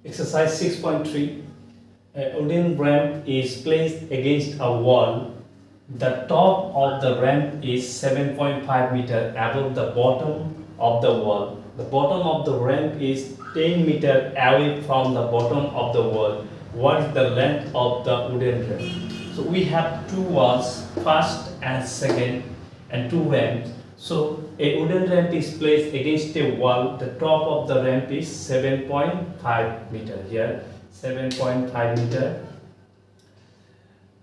Exercise 6.3. A wooden ramp is placed against a wall. The top of the ramp is 7.5 meter above the bottom of the wall. The bottom of the ramp is 10 meter away from the bottom of the wall. What is the length of the wooden ramp? So we have two walls, first and second, and two ramps. So a wooden ramp is placed against a wall. The top of the ramp is 7.5 meter. Here 7.5 meter.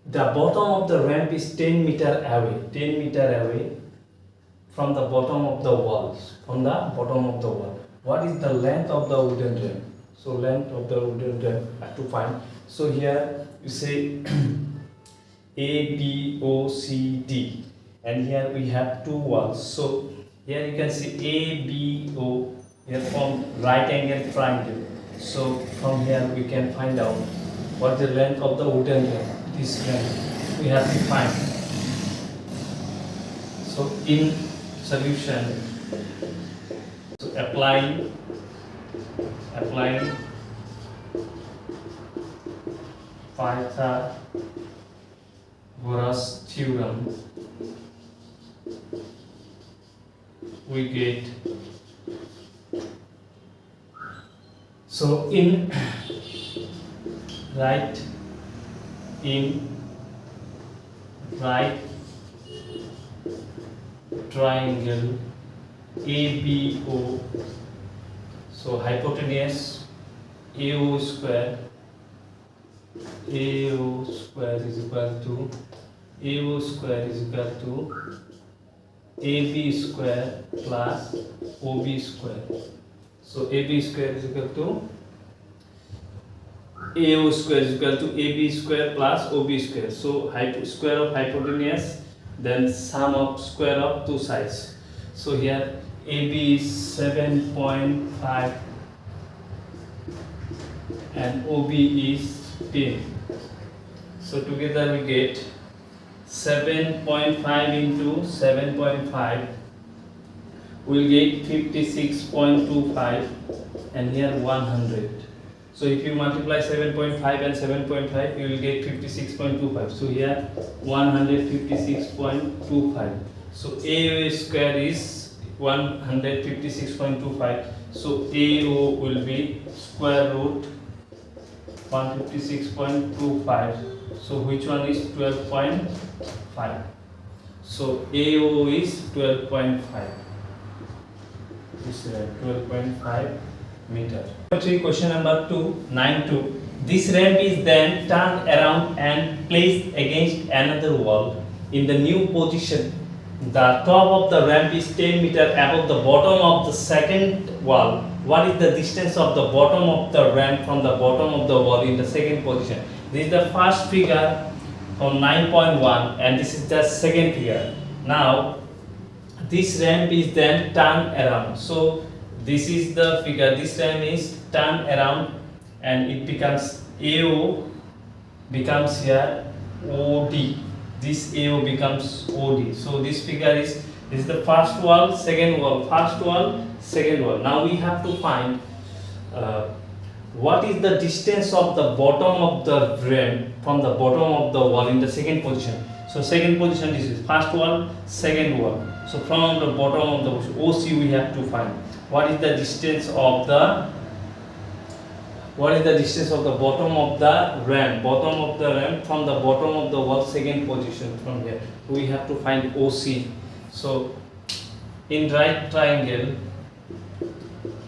The bottom of the ramp is 10 meter away. 10 meter away from the bottom of the walls. From the bottom of the wall. What is the length of the wooden ramp? So length of the wooden ramp I have to find. So here you say A, B, O, C, D. And here we have two walls. So here you can see A, B, O. Here form right angle triangle. So from here we can find out what the length of the wooden ramp. This length we have to find. So in solution, so applying Pythagoras theorem, we get, so in right triangle ABO, so hypotenuse AO square is equal to AB square plus OB square. So AB square is equal to AO square is equal to AB square plus OB square. So square of hypotenuse, then sum of square of two sides. So here AB is 7.5 and OB is 10. So together we get 7.5 into 7.5, we'll get 56.25, and here 100. So if you multiply 7.5 and 7.5, you will get 56.25. So here 156.25. So AO square is 156.25. So AO will be square root 156.25. So which one is 12.5? So AO is 12.5. This is 12.5 meter. Question number 2, 9.2. This ramp is then turned around and placed against another wall in the new position. The top of the ramp is 10 meter above the bottom of the second wall. What is the distance of the bottom of the ramp from the bottom of the wall in the second position? This is the first figure from 9.1 and this is the second figure. Now this ramp is then turned around. So this is the figure. This ramp is turned around and it becomes AO becomes here OD. This AO becomes OD. So this figure is the first wall, second wall, first wall, second wall. Now we have to find what is the distance of the bottom of the ramp from the bottom of the wall in the second position. So second position, this is first wall, second wall. So from the bottom of the OC we have to find what is the distance of the bottom of the ramp from the bottom of the wall, second position from here. We have to find OC. So in right triangle,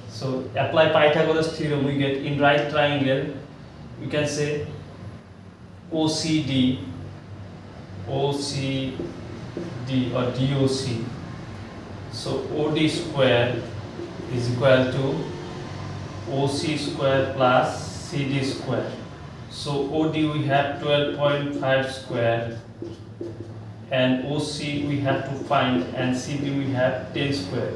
so apply Pythagoras theorem, we get in right triangle you can say OCD or DOC. So OD square is equal to OC square plus CD square. So OD we have 12.5 square and OC we have to find and CD we have 10 square.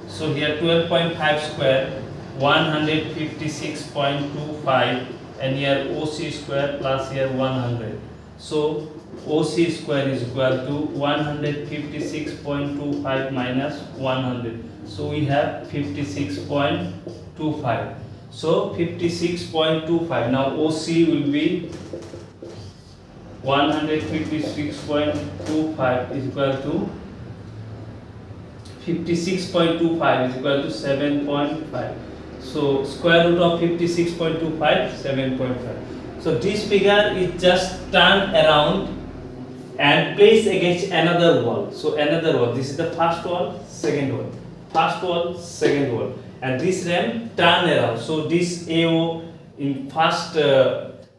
So here 12.5 square 156.25 and here OC square plus here 100. So OC square is equal to 156.25 minus 100. So we have 56.25. So 56.25. Now OC will be 156.25 is equal to 56.25 is equal to 7.5. So square root of 56.25, 7.5. So this figure is just turn around and place against another wall. So another wall. This is the first wall, second wall. First wall, second wall. And this RAM turn around. So this AO in first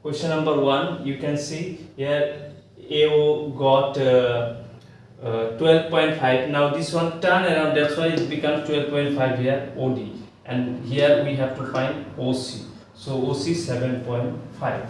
question number 1, you can see here AO got 12.5. Now this one turn around, that's why it becomes 12.5 here OD. And here we have to find OC. So OC 7.5.